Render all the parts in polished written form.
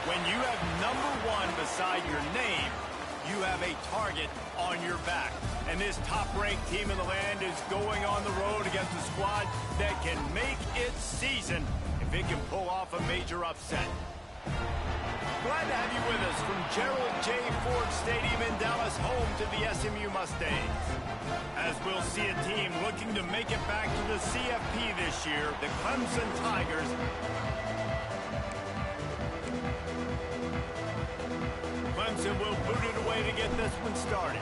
When you have #1 beside your name, you have a target on your back. And this top-ranked team in the land is going on the road against a squad that can make its season if it can pull off a major upset. Glad to have you with us from Gerald J. Ford Stadium in Dallas, home to the SMU Mustangs. As we'll see a team looking to make it back to the CFP this year, the Clemson Tigers. Clemson will boot it away to get this one started.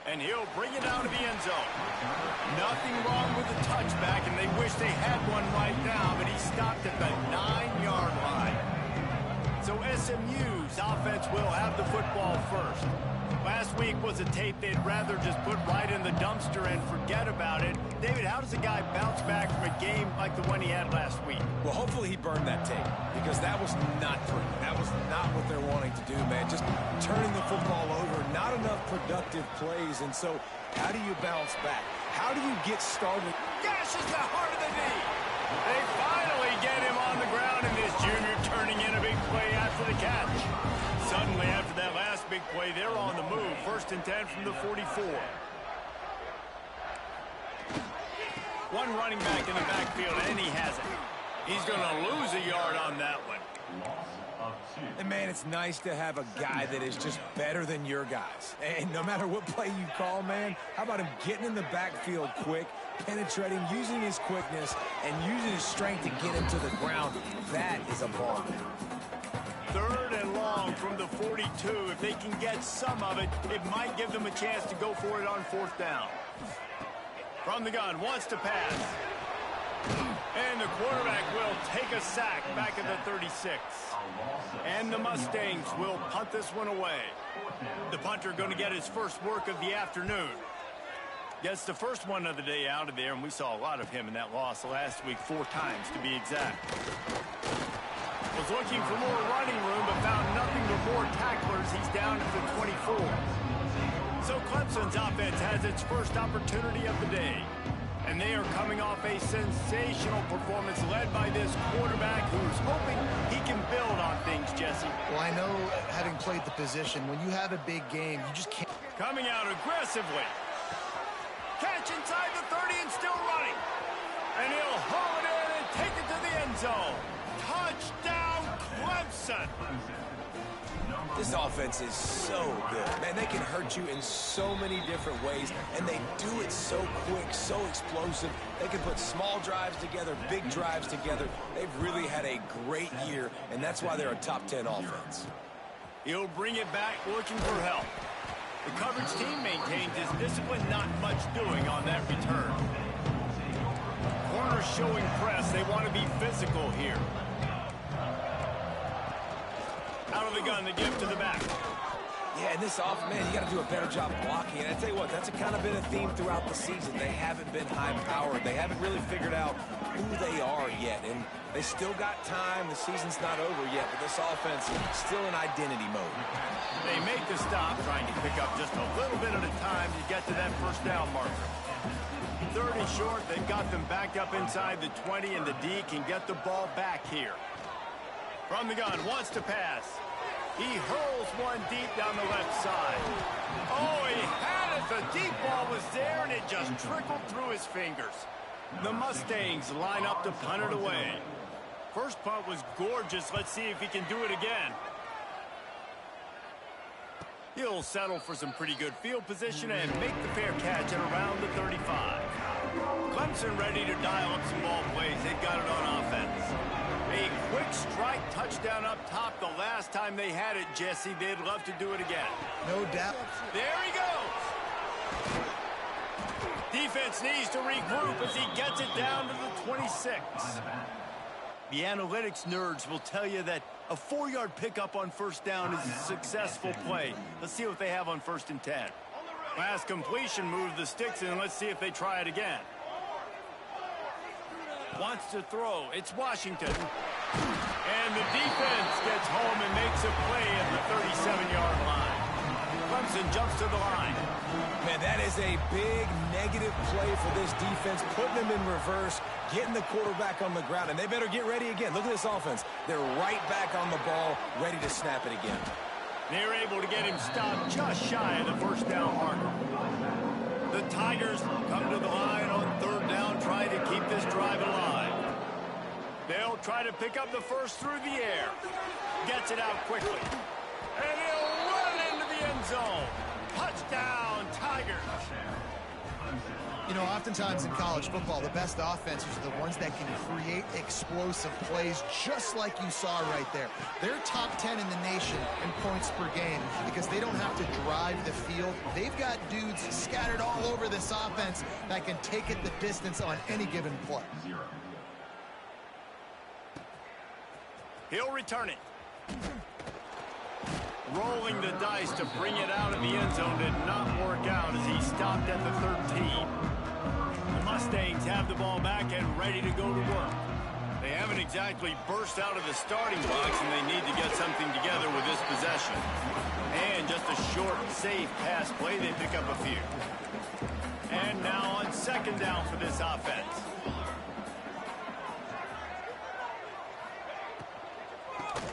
And he'll bring it down to the end zone. Nothing wrong with the touchback, and they wish they had one right now, but he stopped at the 9-yard line. So SMU's offense will have the football first. Last week was a tape they'd rather just put right in the dumpster and forget about it. David, how does a guy bounce back from a game like the one he had last week? Well, hopefully he burned that tape, because that was not pretty. That was not what they're wanting to do, man. Just turning the football over, not enough productive plays. And so how do you bounce back? How do you get started? Gashes the heart of the knee. They finally get him on the ground, and this junior turning in a big play after the catch. Suddenly, after that last big play, they're on the move. 1st and 10 from the 44. One running back in the backfield, and he has it. He's going to lose a yard on that one. And, man, it's nice to have a guy that is just better than your guys. And no matter what play you call, man, how about him getting in the backfield quick, penetrating, using his quickness, and using his strength to get him to the ground? That is a ball. 3rd and long from the 42. If they can get some of it, it might give them a chance to go for it on 4th down. From the gun, wants to pass. And the quarterback will take a sack back at the 36. And the Mustangs will punt this one away. The punter going to get his first work of the afternoon. Gets the first one of the day out of there, and we saw a lot of him in that loss last week, 4 times to be exact. Was looking for more running room, but found nothing but more tacklers. He's down at the 24. So Clemson's offense has its first opportunity of the day. And they are coming off a sensational performance led by this quarterback who's hoping he can build on things, Jesse. Well, I know, having played the position, when you have a big game, you just can't. Coming out aggressively. Catch inside the 30 and still running. And he'll haul it in and take it to the end zone. Touchdown, Clemson. This offense is so good. Man, they can hurt you in so many different ways, and they do it so quick, so explosive. They can put small drives together, big drives together. They've really had a great year, and that's why they're a top 10 offense. He'll bring it back looking for help. The coverage team maintains his discipline, not much doing on that return. Corners showing press. They want to be physical here. Out of the gun, the give to the back. Yeah, and this man, you got to do a better job blocking. And I tell you what, that's kind of been a theme throughout the season. They haven't been high-powered. They haven't really figured out who they are yet. And they still got time. The season's not over yet, but this offense is still in identity mode. They make the stop, trying to pick up just a little bit at a time to get to that 1st down marker. 30 short, they've got them backed up inside the 20, and the D can get the ball back here. From the gun, wants to pass. He hurls one deep down the left side. Oh, he had it. The deep ball was there, and it just trickled through his fingers. The Mustangs line up to punt it away. First punt was gorgeous. Let's see if he can do it again. He'll settle for some pretty good field position and make the fair catch at around the 35. Clemson ready to dial up some ball plays. They've got it on offense. A quick strike touchdown up top the last time they had it, Jesse. They'd love to do it again. No doubt. There he goes. Defense needs to regroup as he gets it down to the 26. The analytics nerds will tell you that a 4-yard pickup on 1st down is a successful play. Let's see what they have on 1st and 10. Last completion moved the sticks in. Let's see if they try it again. Wants to throw. It's Washington. And the defense gets home and makes a play at the 37-yard line. Clemson jumps to the line. Man, that is a big negative play for this defense, putting them in reverse, getting the quarterback on the ground, and they better get ready again. Look at this offense. They're right back on the ball, ready to snap it again. They're able to get him stopped just shy of the first down marker. The Tigers come to the line on third down, trying to keep this drive alive. They'll try to pick up the first through the air. Gets it out quickly. And he'll run into the end zone. Touchdown, Tigers. You know, oftentimes in college football, the best offenses are the ones that can create explosive plays, just like you saw right there. They're top 10 in the nation in points per game because they don't have to drive the field. They've got dudes scattered all over this offense that can take it the distance on any given play. He'll return it. Rolling the dice to bring it out of the end zone did not work out as he stopped at the 13. The Mustangs have the ball back and ready to go to work. They haven't exactly burst out of the starting box, and they need to get something together with this possession. And just a short, safe pass play, they pick up a few. And now on second down for this offense.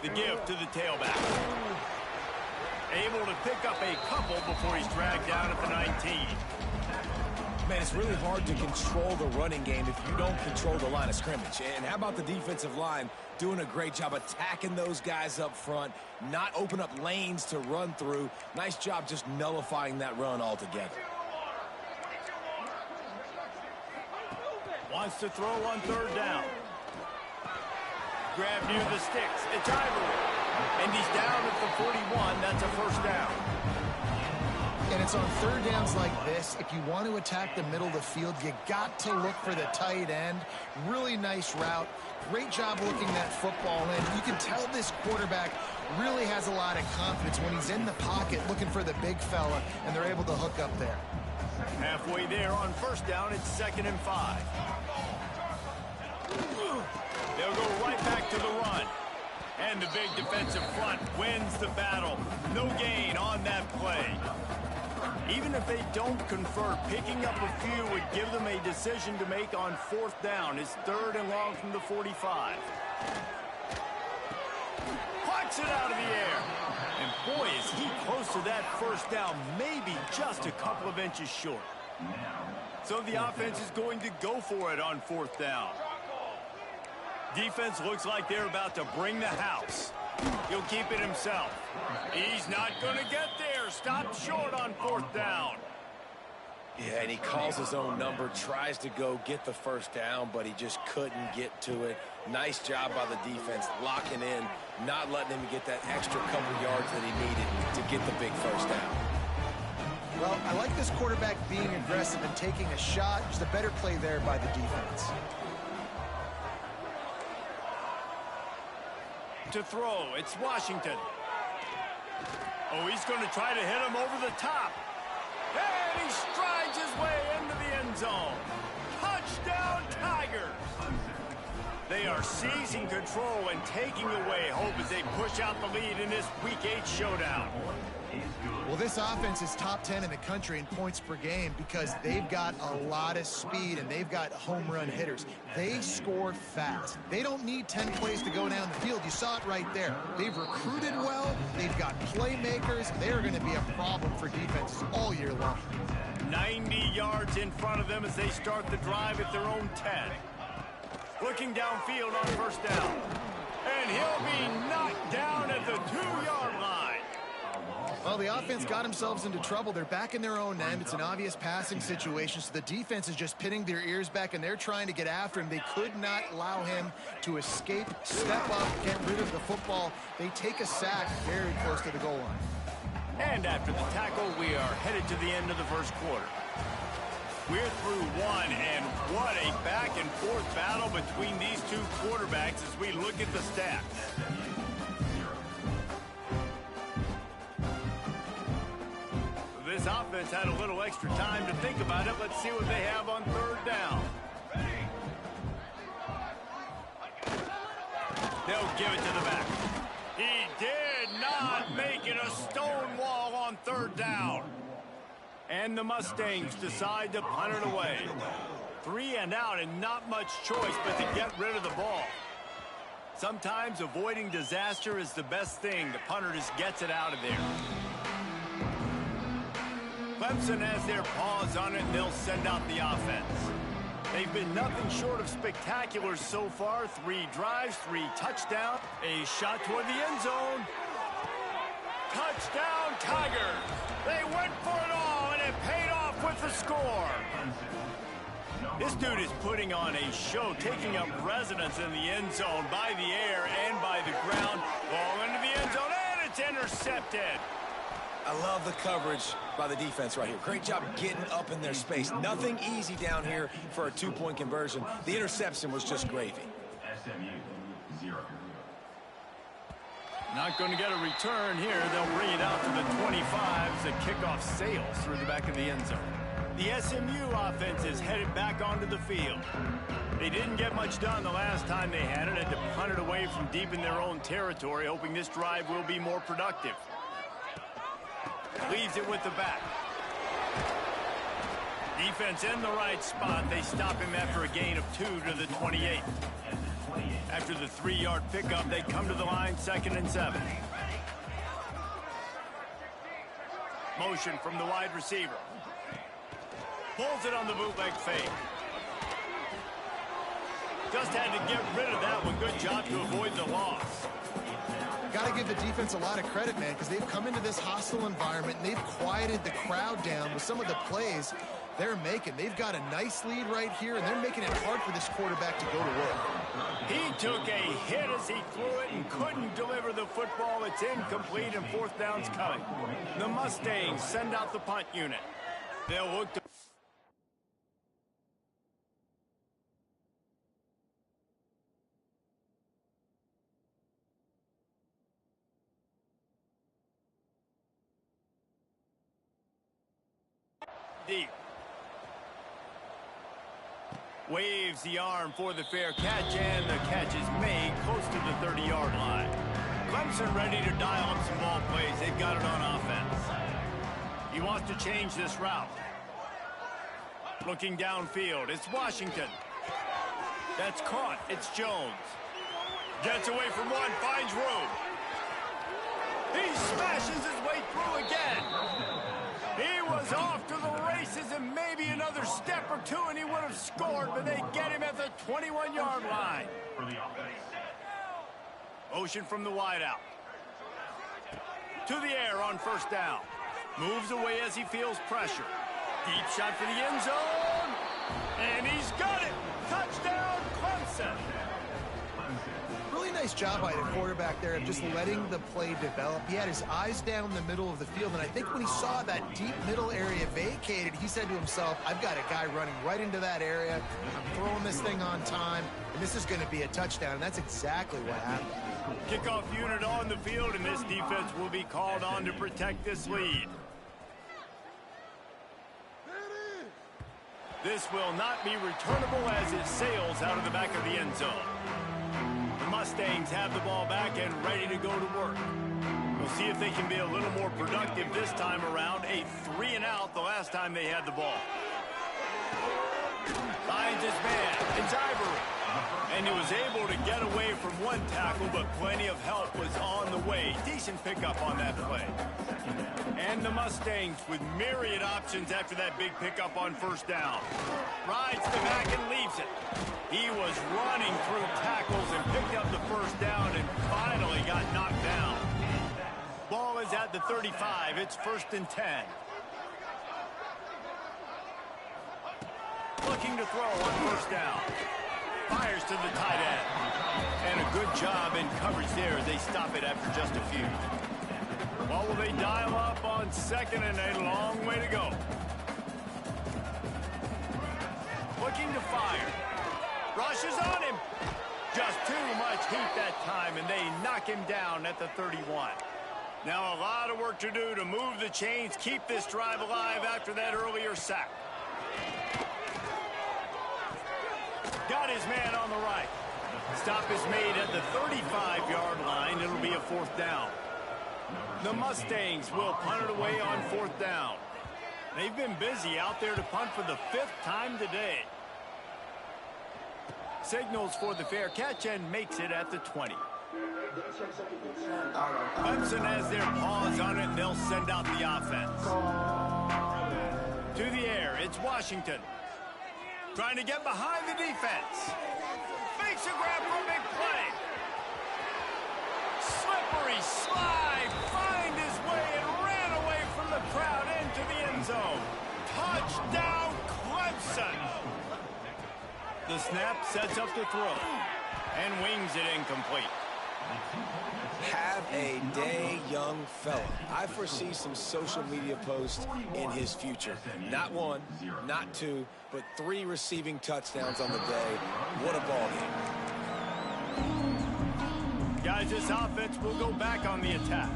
The give to the tailback. Able to pick up a couple before he's dragged down at the 19. Man, it's really hard to control the running game if you don't control the line of scrimmage. And how about the defensive line doing a great job attacking those guys up front, not open up lanes to run through. Nice job just nullifying that run altogether. Wants to throw on third down. Grab near the sticks. It's Ivory. And he's down at the 41. That's a first down. And it's on third downs like this. If you want to attack the middle of the field, you got to look for the tight end. Really nice route. Great job looking that football in. You can tell this quarterback really has a lot of confidence when he's in the pocket looking for the big fella, and they're able to hook up there. Halfway there on first down, it's 2nd and 5. They'll go right back to the run. And the big defensive front wins the battle. No gain on that play. Even if they don't convert, picking up a few would give them a decision to make on fourth down. It's 3rd and long from the 45. Plucks it out of the air. And boy, is he close to that first down, maybe just a couple of inches short. So the offense is going to go for it on fourth down. Defense looks like they're about to bring the house. He'll keep it himself. He's not going to get there. Stopped short on fourth down. Yeah, and he calls his own number, tries to go get the first down, but he just couldn't get to it. Nice job by the defense, locking in, not letting him get that extra couple yards that he needed to get the big first down. Well, I like this quarterback being aggressive and taking a shot. Just a better play there by the defense. To throw, it's Washington. Oh, he's going to try to hit him over the top. And he strides his way into the end zone. Touchdown, Tigers. They are seizing control and taking away hope as they push out the lead in this Week 8 showdown. Well, this offense is top 10 in the country in points per game because they've got a lot of speed and they've got home run hitters. They score fast. They don't need 10 plays to go down the field. You saw it right there. They've recruited well. They've got playmakers. They're going to be a problem for defenses all year long. 90 yards in front of them as they start the drive at their own 10. Looking downfield on first down. And he'll be knocked down at the 2-yard line. Well, the offense got themselves into trouble. They're back in their own end. It's an obvious passing situation, so the defense is just pinning their ears back, and they're trying to get after him. They could not allow him to escape, step up, get rid of the football. They take a sack very close to the goal line. And after the tackle, we are headed to the end of the first quarter. We're through one, and what a back-and-forth battle between these two quarterbacks as we look at the stats. This offense had a little extra time to think about it. Let's see what they have on third down. They'll give it to the back. He did not make it a stone wall on third down. And the Mustangs decide to punt it away. 3 and out and not much choice but to get rid of the ball. Sometimes avoiding disaster is the best thing. The punter just gets it out of there. Clemson has their paws on it, and they'll send out the offense. They've been nothing short of spectacular so far. 3 drives, 3 touchdowns, a shot toward the end zone. Touchdown, Tigers! They went for it all, and it paid off with the score. This dude is putting on a show, taking up residence in the end zone by the air and by the ground. Ball into the end zone, and it's intercepted. I love the coverage by the defense right here. Great job getting up in their space. Nothing easy down here for a 2-point conversion. The interception was just gravy. Not going to get a return here. They'll bring it out to the 25 as the kickoff sails through the back of the end zone. The SMU offense is headed back onto the field. They didn't get much done the last time they had it. Had to punt it away from deep in their own territory, hoping this drive will be more productive. Leaves it with the back. Defense in the right spot. They stop him after a gain of 2 to the 28. After the 3-yard pickup, they come to the line, 2nd and 7. Motion from the wide receiver. Pulls it on the bootleg fake. Just had to get rid of that one. Good job to avoid the loss. Got to give the defense a lot of credit, man, because they've come into this hostile environment and they've quieted the crowd down with some of the plays they're making. They've got a nice lead right here, and they're making it hard for this quarterback to go to work. He took a hit as he threw it and couldn't deliver the football. It's incomplete, and 4th down's coming. The Mustangs send out the punt unit. They'll look to... deep. Waves the arm for the fair catch, and the catch is made close to the 30-yard line. Clemson ready to dial up some ball plays. They've got it on offense. He wants to change this route. Looking downfield, it's Washington. That's caught. It's Jones. Gets away from one, finds room. He smashes his way through again. He was off to the races, and maybe another step or two and he would have scored, but they get him at the 21-yard line. Motion from the wideout. To the air on 1st down. Moves away as he feels pressure. Deep shot for the end zone. And he's got it. Touchdown, Clemson. Really nice job by the quarterback there of just letting the play develop. He had his eyes down the middle of the field, and I think when he saw that deep middle area vacated, he said to himself, I've got a guy running right into that area. I'm throwing this thing on time, and this is going to be a touchdown, and that's exactly what happened. Kickoff unit on the field, and this defense will be called on to protect this lead. This will not be returnable as it sails out of the back of the end zone. The Mustangs have the ball back and ready to go to work. We'll see if they can be a little more productive this time around. A 3 and out the last time they had the ball. Finds his man. It's Ivory. And he was able to get away from one tackle, but plenty of help was on the way. Decent pickup on that play. And the Mustangs with myriad options after that big pickup on 1st down. Rides the back and leaves it. He was running through tackles and picked up the 1st down and finally got knocked down. Ball is at the 35. It's 1st and 10. Looking to throw on 1st down. Fires to the tight end. And a good job in coverage there as they stop it after just a few. Well, will they dial up on 2nd and a long way to go? Looking to fire. Rushes on him. Just too much heat that time, and they knock him down at the 31. Now a lot of work to do to move the chains, keep this drive alive after that earlier sack. Got his man on the right. Stop is made at the 35-yard line. It'll be a 4th down. The Mustangs will punt it away on 4th down. They've been busy out there to punt for the 5th time today. Signals for the fair catch and makes it at the 20. Clemson has their paws on it, and they'll send out the offense. To the air, it's Washington. Trying to get behind the defense. Makes a grab for a big play. Slippery slide, find his way and ran away from the crowd into the end zone. Touchdown, Clemson. The snap sets up the throw and wings it incomplete. Have a day, young fella. I foresee some social media posts in his future. Not 1, not 2, but 3 receiving touchdowns on the day. What a ball game. Guys, this offense will go back on the attack.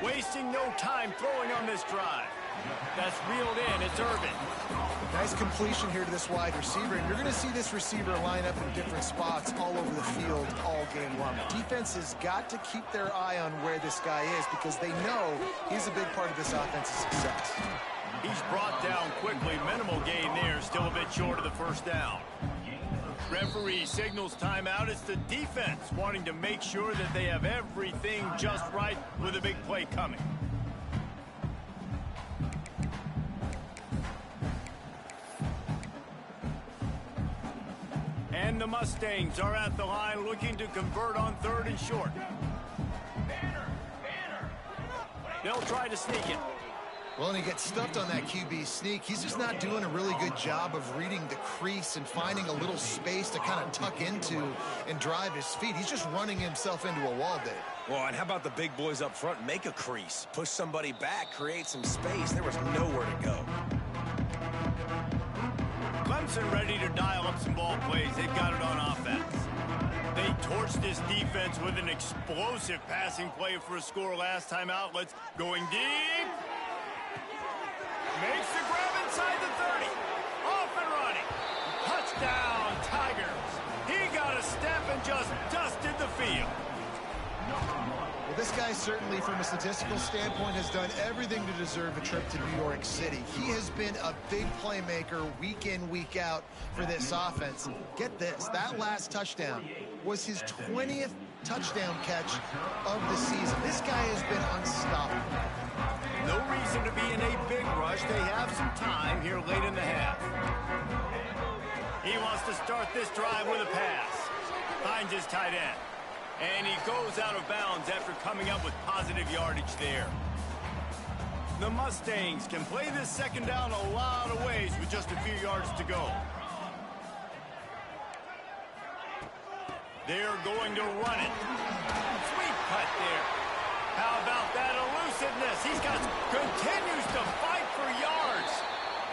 Wasting no time throwing on this drive. That's reeled in. It's Irvin. Nice completion here to this wide receiver, and you're going to see this receiver line up in different spots all over the field all game long. Defense has got to keep their eye on where this guy is because they know he's a big part of this offense's success. He's brought down quickly. Minimal gain there. Still a bit short of the first down. Referee signals timeout. It's the defense wanting to make sure that they have everything just right with a big play coming. And the Mustangs are at the line looking to convert on 3rd and short. They'll try to sneak it. Well, and he gets stuffed on that QB sneak. He's just not doing a really good job of reading the crease and finding a little space to kind of tuck into and drive his feet. He's just running himself into a wall, Dave. Well, and how about the big boys up front? Make a crease. Push somebody back. Create some space. There was nowhere to go. Clemson ready to dial up some ball plays. They've got it on offense. They torched this defense with an explosive passing play for a score last time out. Let's going deep. Makes the grab inside the 30. Off and running. Touchdown, Tigers. He got a step and just dusted the field. Well, this guy certainly, from a statistical standpoint, has done everything to deserve a trip to New York City. He has been a big playmaker week in, week out for this offense. Get this, that last touchdown was his 20th touchdown catch of the season. This guy has been unstoppable. No reason to be in a big rush. They have some time here late in the half. He wants to start this drive with a pass. Finds his tight end. And he goes out of bounds after coming up with positive yardage there. The Mustangs can play this second down a lot of ways with just a few yards to go. They're going to run it. Sweet cut there. How about that elusiveness? He's continues to fight for yards.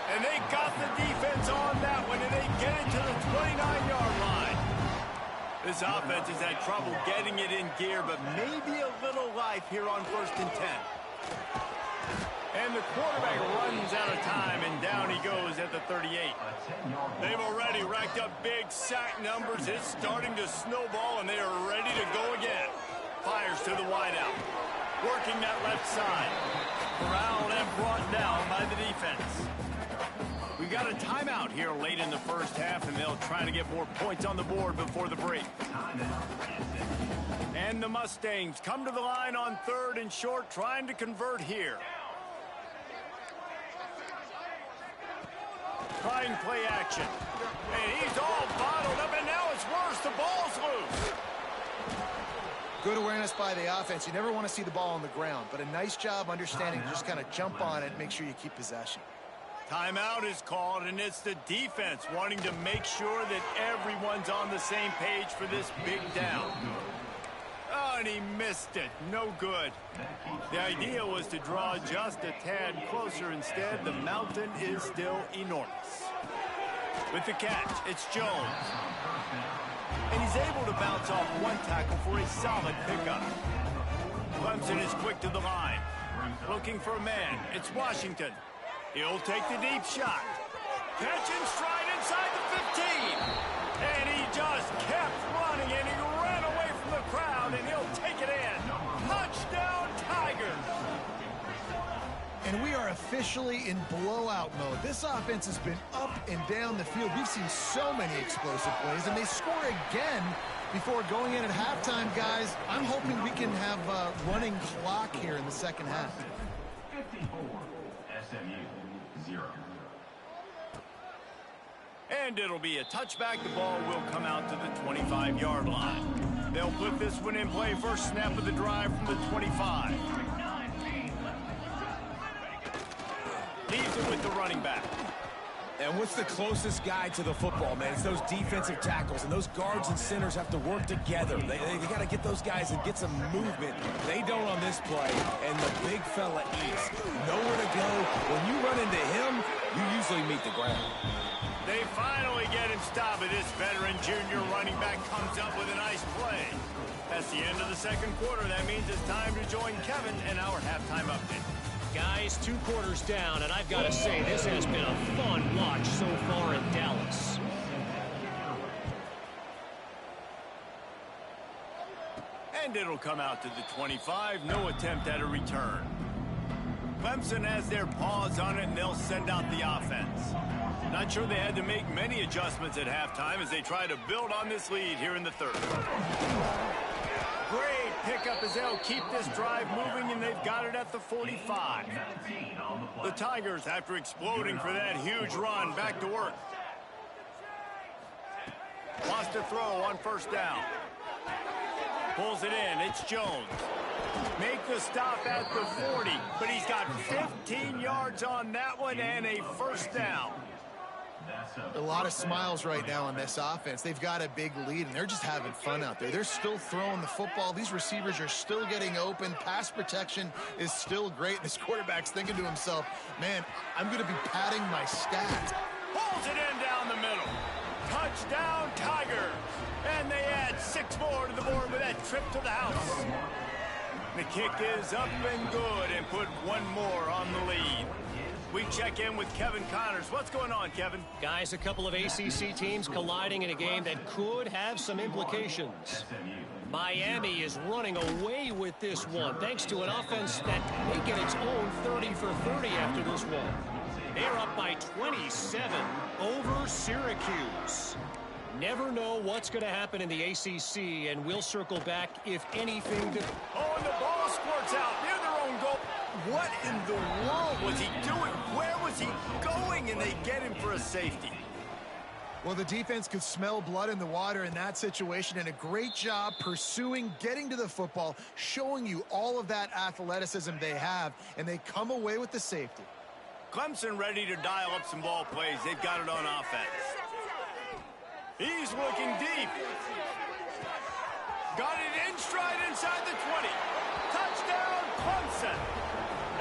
And they got the defense on that one, and they get it to the 29-yard line. This offense has had trouble getting it in gear, but maybe a little life here on 1st and 10. And the quarterback runs out of time, and down he goes at the 38. They've already racked up big sack numbers. It's starting to snowball, and they are ready to go again. Fires to the wideout. Working that left side. Corralled and brought down by the defense. We got a timeout here late in the first half, and they'll try to get more points on the board before the break. And the Mustangs come to the line on 3rd and short, trying to convert here. Trying play action. And he's all bottled up, and now it's worse. The ball's loose. Good awareness by the offense. You never want to see the ball on the ground, but a nice job understanding to just kind of jump on it and make sure you keep possession. Timeout is called, and it's the defense wanting to make sure that everyone's on the same page for this big down. Oh, and he missed it. No good. The idea was to draw just a tad closer. Instead, the mountain is still enormous. With the catch, it's Jones. And he's able to bounce off one tackle for a solid pickup. Clemson is quick to the line. Looking for a man. It's Washington. He'll take the deep shot. Catch and stride inside the 15. And he just kept running, and he ran away from the crowd, and he'll take it in. Touchdown, Tigers. And we are officially in blowout mode. This offense has been up and down the field. We've seen so many explosive plays, and they score again before going in at halftime, guys. I'm hoping we can have a running clock here in the second half. 54, SMU, 0. And it'll be a touchback. The ball will come out to the 25-yard line. They'll put this one in play. First snap of the drive from the 25. Leaves it with the running back. And what's the closest guy to the football, man? It's those defensive tackles, and those guards and centers have to work together. They got to get those guys and get some movement. They don't on this play, and the big fella eats. Nowhere to go. When you run into him, you usually meet the ground. They finally get him stopped. This veteran junior running back comes up with a nice play. That's the end of the second quarter. That means it's time to join Kevin in our halftime update. Guys, 2 quarters down, and I've got to say, this has been a fun watch so far in Dallas. And it'll come out to the 25. No attempt at a return. Clemson has their paws on it, and they'll send out the offense. Not sure they had to make many adjustments at halftime as they try to build on this lead here in the third. Great pickup as they'll keep this drive moving, and they've got it at the 45. The Tigers, after exploding for that huge run, back to work. Wants to throw on first down. Pulls it in. It's Jones. Make the stop at the 40, but he's got 15 yards on that one and a first down. A lot of smiles right now on this offense. They've got a big lead, and they're just having fun out there. They're still throwing the football. These receivers are still getting open. Pass protection is still great. This quarterback's thinking to himself, man, I'm going to be padding my stats. Pulls it in down the middle. Touchdown, Tigers. And they add 6 more to the board with that trip to the house. The kick is up and good and put 1 more on the lead. We check in with Kevin Connors. What's going on, Kevin? Guys, a couple of ACC teams colliding in a game that could have some implications. Miami is running away with this one, thanks to an offense that may get its own 30 for 30 after this one. They're up by 27 over Syracuse. Never know what's going to happen in the ACC, and we'll circle back if anything. Oh, and the ball squirts out near their own goal. What in the world was he doing? Where was he going? And they get him for a safety. Well, the defense could smell blood in the water in that situation, and a great job pursuing, getting to the football, showing you all of that athleticism they have, and they come away with the safety. Clemson ready to dial up some ball plays. They've got it on offense. He's looking deep. Got it in stride inside the 20. Touchdown, Clemson.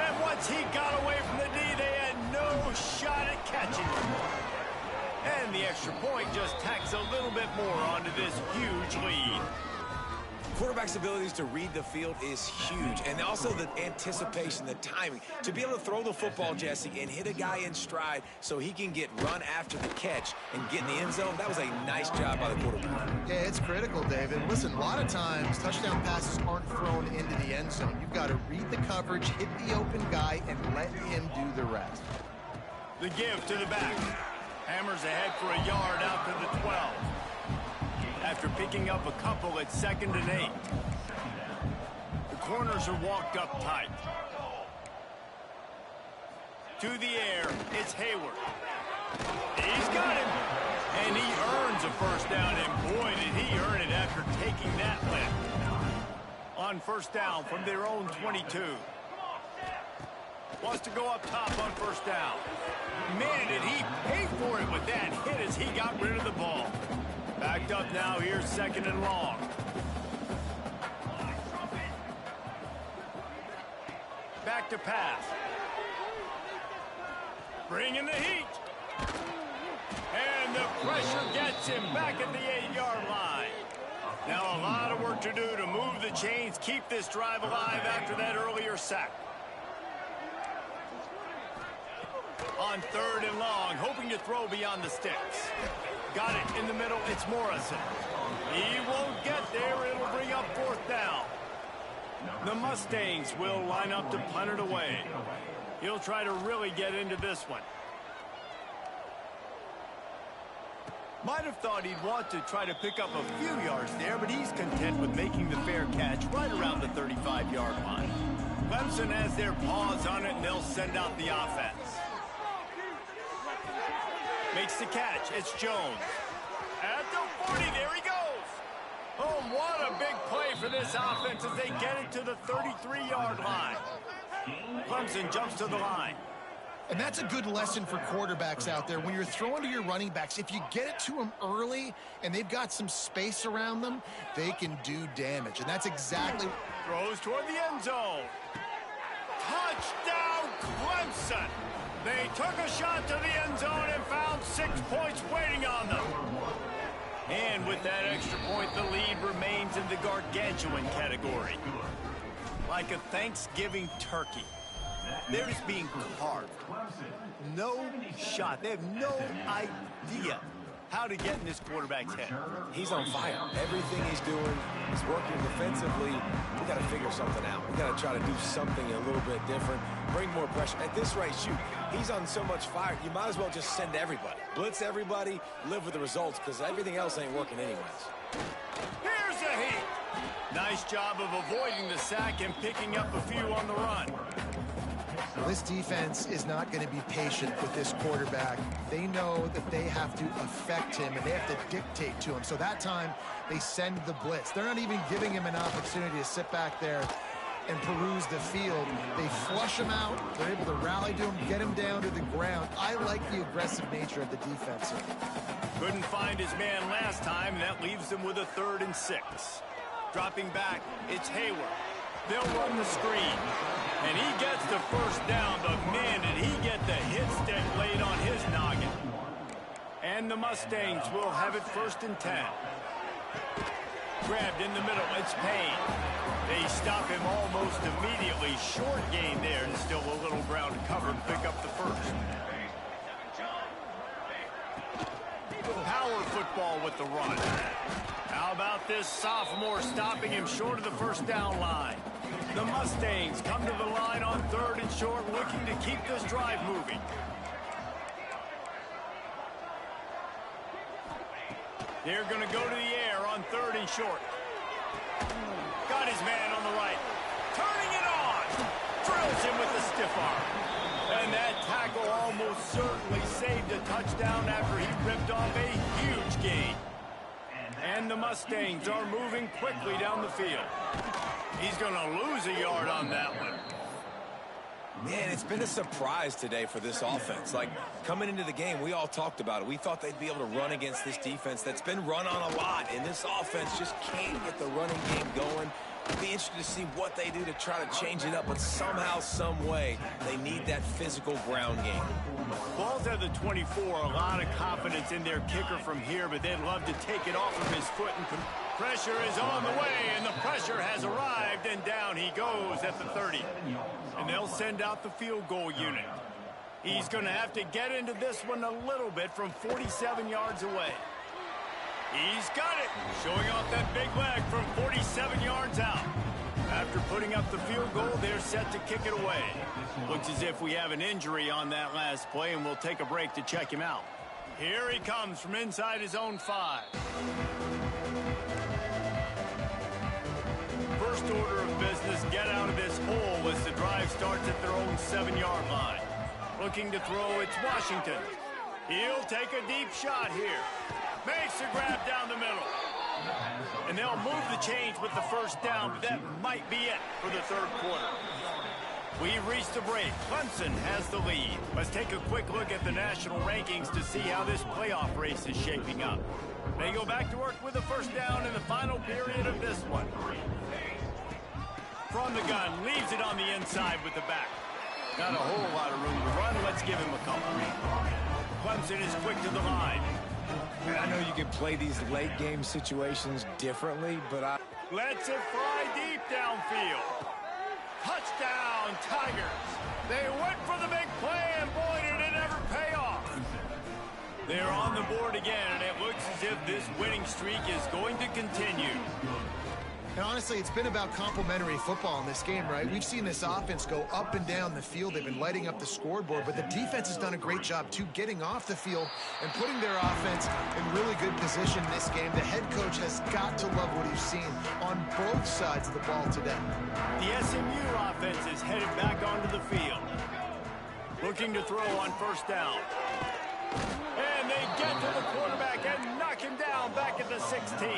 And once he got away from the D, they had no shot at catching him. And the extra point just tacks a little bit more onto this huge lead. Quarterback's abilities to read the field is huge, and also the anticipation, the timing. To be able to throw the football, Jesse, and hit a guy in stride so he can get run after the catch and get in the end zone, that was a nice job by the quarterback. Yeah, it's critical, David. Listen, a lot of times touchdown passes aren't thrown into the end zone. You've got to read the coverage, hit the open guy, and let him do the rest. The give to the back. Hammers ahead for a yard out to the 12. After picking up a couple at 2nd and 8. The corners are walked up tight. To the air, it's Hayward. He's got him. And he earns a first down, and boy, did he earn it after taking that lift. On first down from their own 22. Wants to go up top on first down. Man, did he pay for it with that hit as he got rid of the ball. Backed up now, here's 2nd and long. Back to pass. Bringing the heat. And the pressure gets him back at the 8-yard line. Now a lot of work to do to move the chains, keep this drive alive after that earlier sack. On 3rd and long, hoping to throw beyond the sticks. Got it in the middle, it's Morrison. He won't get there, it'll bring up 4th down. The Mustangs will line up to punt it away. He'll try to really get into this one. Might have thought he'd want to try to pick up a few yards there, but he's content with making the fair catch right around the 35-yard line. Clemson has their paws on it, and they'll send out the offense. Makes the catch. It's Jones. At the 40, there he goes. Oh, what a big play for this offense as they get it to the 33-yard line. Clemson jumps to the line. And that's a good lesson for quarterbacks out there. When you're throwing to your running backs, if you get it to them early and they've got some space around them, they can do damage. And that's exactly... Throws toward the end zone. Touchdown, Clemson! They took a shot to the end zone and found 6 points waiting on them. And with that extra point, the lead remains in the gargantuan category. Like a Thanksgiving turkey. They're just being carved. No shot. They have no idea how to get in this quarterback's head. He's on fire. Everything he's doing, he's working defensively. We got to figure something out. We got to try to do something a little bit different, bring more pressure. At this rate, shoot, he's on so much fire, you might as well just send everybody. Blitz everybody, live with the results, because everything else ain't working anyways. Here's a heat. Nice job of avoiding the sack and picking up a few on the run. This defense is not going to be patient with this quarterback. They know that they have to affect him and they have to dictate to him. So that time, they send the blitz. They're not even giving him an opportunity to sit back there and peruse the field. They flush him out. They're able to rally to him, get him down to the ground. I like the aggressive nature of the defense here. Couldn't find his man last time, and that leaves him with a 3rd and 6. Dropping back, it's Hayward. They'll run the screen. And he gets the first down, but man, did he get the hit stick laid on his noggin. And the Mustangs will have it 1st and 10. Grabbed in the middle, it's Payne. They stop him almost immediately. Short gain there, and still a little ground to cover to pick up the first. Power football with the run. How about this sophomore stopping him short of the first down line? The Mustangs come to the line on 3rd and short, looking to keep this drive moving. They're going to go to the air on 3rd and short. Got his man on the right. Turning it on. Drills him with the stiff arm. And that tackle almost certainly saved a touchdown after he ripped off a huge gain. And the Mustangs are moving quickly down the field. He's going to lose a yard on that one. Man, it's been a surprise today for this offense. Like, coming into the game, we all talked about it. We thought they'd be able to run against this defense that's been run on a lot, and this offense just can't get the running game going. It'd be interesting to see what they do to try to change it up, but somehow, some way, they need that physical ground game. Ball's at the 24, a lot of confidence in their kicker from here, but they'd love to take it off of his foot. And pressure is on the way, and the pressure has arrived, and down he goes at the 30. And they'll send out the field goal unit. He's going to have to get into this one a little bit from 47 yards away. He's got it, showing off that big leg from 47 yards out. After putting up the field goal, they're set to kick it away. Looks as if we have an injury on that last play, and we'll take a break to check him out. Here he comes from inside his own 5. First order of business, get out of this hole as the drive starts at their own 7-yard line. Looking to throw, it's Washington. He'll take a deep shot here. Makes a grab down the middle. And they'll move the chains with the first down, but that might be it for the 3rd quarter. We've reached the break. Clemson has the lead. Let's take a quick look at the national rankings to see how this playoff race is shaping up. They go back to work with the first down in the final period of this one. From the gun, leaves it on the inside with the back. Not a whole lot of room to run. Let's give him a couple. Clemson is quick to the line. I know you can play these late game situations differently, but Lets it fly deep downfield. Touchdown, Tigers. They went for the big play, and boy, did it ever pay off. They're on the board again, and it looks as if this winning streak is going to continue. And honestly, it's been about complementary football in this game, right? We've seen this offense go up and down the field. They've been lighting up the scoreboard, but the defense has done a great job, too, getting off the field and putting their offense in really good position in this game. The head coach has got to love what he's seen on both sides of the ball today. The SMU offense is headed back onto the field. Looking to throw on first down. And they get to the quarterback and knock him down back at the 16.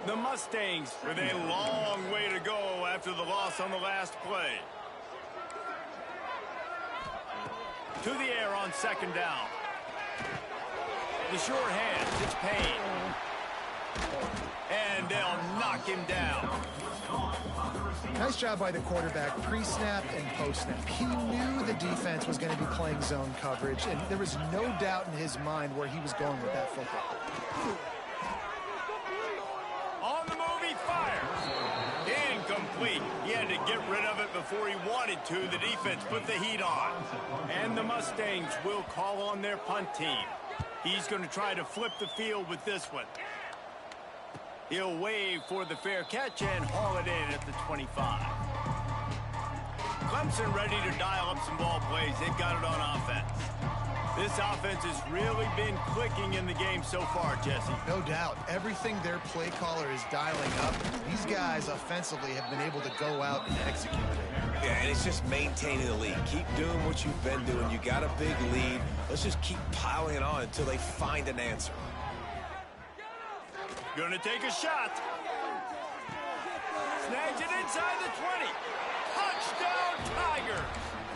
The Mustangs with a long way to go after the loss on the last play. To the air on second down. The sure hands, it's Payne. And they'll knock him down. Nice job by the quarterback, pre-snap and post-snap. He knew the defense was going to be playing zone coverage, and there was no doubt in his mind where he was going with that football. On the move, he fires. Incomplete. He had to get rid of it before he wanted to. The defense put the heat on. And the Mustangs will call on their punt team. He's going to try to flip the field with this one. He'll wave for the fair catch and haul it in at the 25. Clemson ready to dial up some ball plays. They've got it on offense. This offense has really been clicking in the game so far, Jesse. No doubt. Everything their play caller is dialing up, these guys offensively have been able to go out and execute it. Yeah, and it's just maintaining the lead. Keep doing what you've been doing. You got a big lead. Let's just keep piling it on until they find an answer. Gonna take a shot. Snags it inside the 20. Touchdown, Tigers.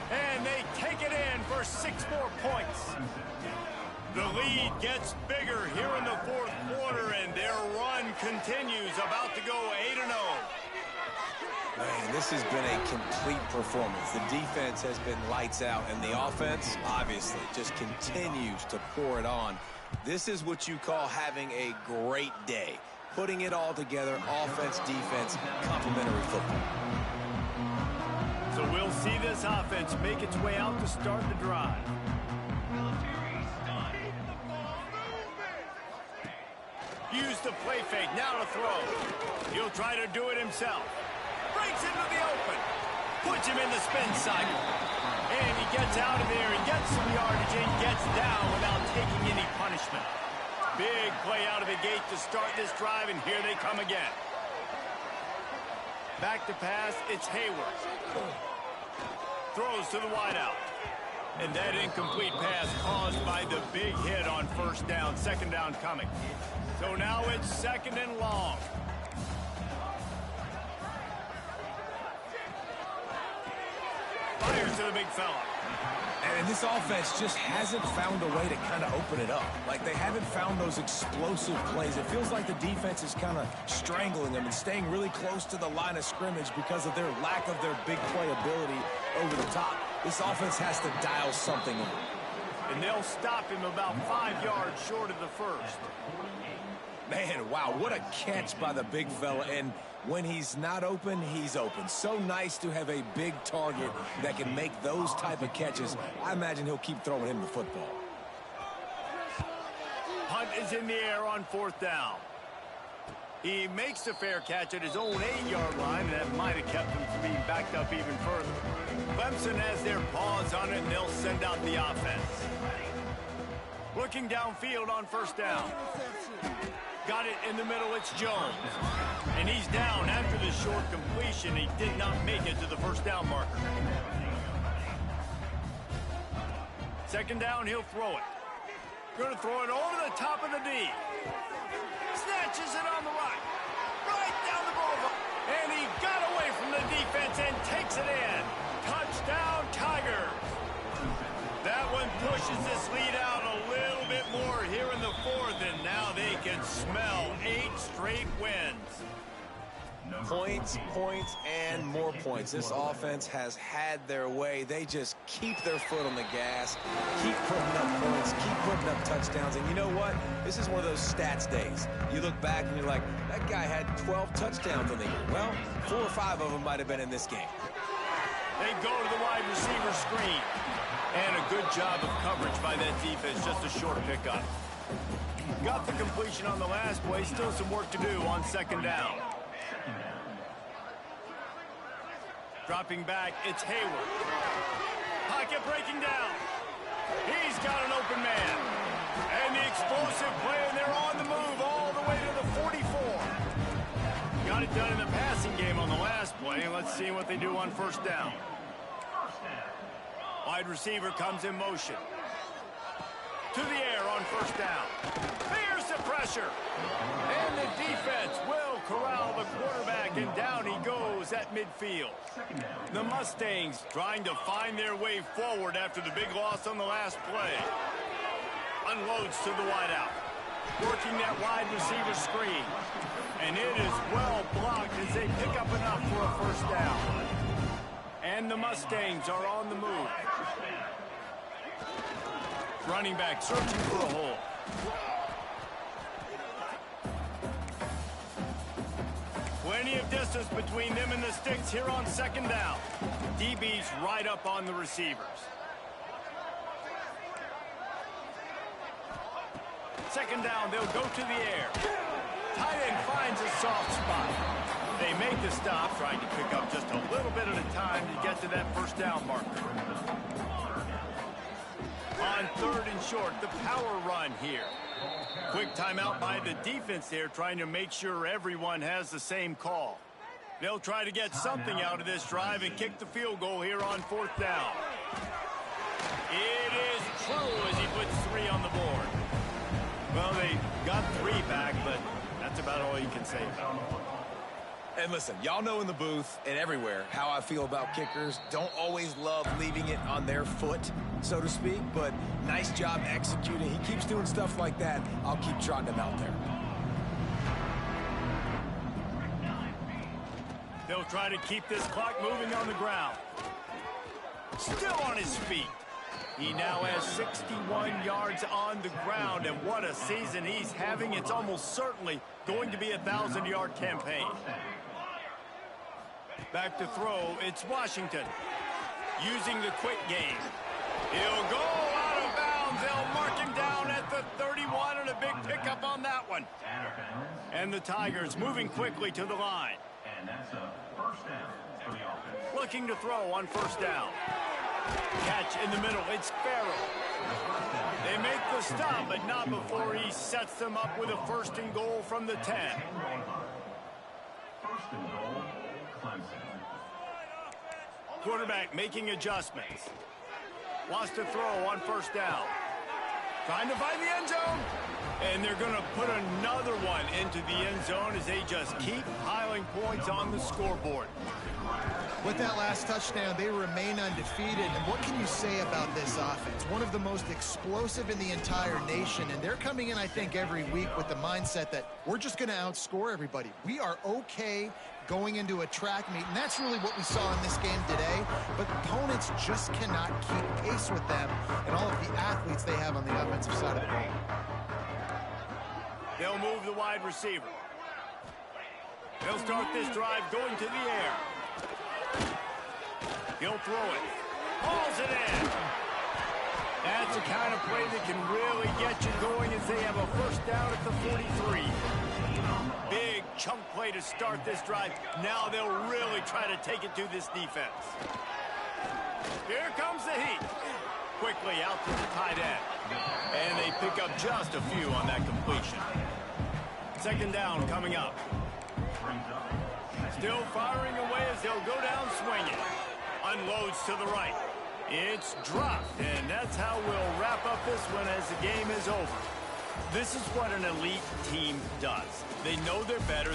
And they take it in for 6 more points. The lead gets bigger here in the fourth quarter, and their run continues, about to go 8-0. Man, this has been a complete performance. The defense has been lights out, and the offense, obviously, just continues to pour it on. This is what you call having a great day. Putting it all together, offense, defense, complementary football. So we'll see this offense make its way out to start the drive. Use the play fake, now to throw. He'll try to do it himself. Breaks into the open. Puts him in the spin cycle. And he gets out of there and gets some yardage and gets down without taking any punishment. Big play out of the gate to start this drive, and here they come again. Back to pass, it's Hayward. Throws to the wideout. And that incomplete pass caused by the big hit on first down, second down coming. So now it's second and long. Fires to the big fella. And this offense just hasn't found a way to kind of open it up. Like, they haven't found those explosive plays. It feels like the defense is kind of strangling them and staying really close to the line of scrimmage because of their lack of their big play ability over the top. This offense has to dial something in. And they'll stop him about 5 yards short of the first. Man, wow, what a catch by the big fella. And when he's not open, he's open. So nice to have a big target that can make those type of catches. I imagine he'll keep throwing him the football. Punt is in the air on fourth down. He makes the fair catch at his own 8-yard line, and that might have kept him from being backed up even further. Clemson has their paws on it, and they'll send out the offense. Looking downfield on first down. Got it in the middle, it's Jones. And he's down after the short completion. He did not make it to the first down marker. Second down, he'll throw it. Going to throw it over the top of the D. Snatches it on the right down the boulevard. And he got away from the defense and takes it in. Touchdown, Tigers. That one pushes this lead out a little bit more here in the fourth, and now they can smell 8 straight wins. Points, points, and more points. This offense has had their way. They just keep their foot on the gas, keep putting up points, keep putting up touchdowns. And you know what? This is one of those stats days. You look back and you're like, that guy had 12 touchdowns in the year. Well, 4 or 5 of them might have been in this game. They go to the wide receiver screen. And a good job of coverage by that defense, just a short pickup. Got the completion on the last play, still some work to do on second down. Dropping back, it's Hayward. Pocket breaking down. He's got an open man. And the explosive play, and they're on the move all the way to the 44. Got it done in the passing game on the last play. Let's see what they do on first down. Wide receiver comes in motion. To the air on first down. Here's the pressure. And the defense will corral the quarterback, and down he goes at midfield. The Mustangs trying to find their way forward after the big loss on the last play. Unloads to the wideout. Working that wide receiver screen. And it is well blocked as they pick up enough for a first down. And the Mustangs are on the move. Running back searching for a hole. Plenty of distance between them and the sticks here on second down. DB's right up on the receivers. Second down, they'll go to the air. Tight end finds a soft spot. They make the stop, trying to pick up just a little bit at a time to get to that first down marker. On third and short, the power run here. Quick timeout by the defense there, trying to make sure everyone has the same call. They'll try to get something out of this drive and kick the field goal here on fourth down. It is true as he puts 3 on the board. Well, they got 3 back, but that's about all you can say about it. And listen, y'all know in the booth and everywhere how I feel about kickers. Don't always love leaving it on their foot, so to speak, but nice job executing. He keeps doing stuff like that. I'll keep trotting him out there. They'll try to keep this clock moving on the ground. Still on his feet. He now has 61 yards on the ground, and what a season he's having. It's almost certainly going to be a 1,000-yard campaign. Back to throw, it's Washington. Using the quick game. He'll go out of bounds. They'll mark him down at the 31, and a big pickup on that one. And the Tigers moving quickly to the line. And that's a first down for the offense. Looking to throw on first down. Catch in the middle, it's Farrell. They make the stop, but not before he sets them up with a first and goal from the 10. First and goal, Clemson. Quarterback making adjustments. Wants to throw on first down. Trying to find the end zone. And they're going to put another one into the end zone as they just keep piling points on the scoreboard. With that last touchdown, they remain undefeated. And what can you say about this offense? One of the most explosive in the entire nation. And they're coming in, I think, every week with the mindset that we're just going to outscore everybody. We are okay going into a track meet. And that's really what we saw in this game today. But opponents just cannot keep pace with them and all of the athletes they have on the offensive side of the ball. They'll move the wide receiver. They'll start this drive going to the air. He'll throw it. Hauls it in. That's the kind of play that can really get you going as they have a first down at the 43. Big chunk play to start this drive. Now they'll really try to take it to this defense. Here comes the heat. Quickly out to the tight end. And they pick up just a few on that completion. Second down coming up. Still firing away as they'll go down swinging. Unloads to the right. It's dropped, and that's how we'll wrap up this one as the game is over. This is what an elite team does. They know they're better.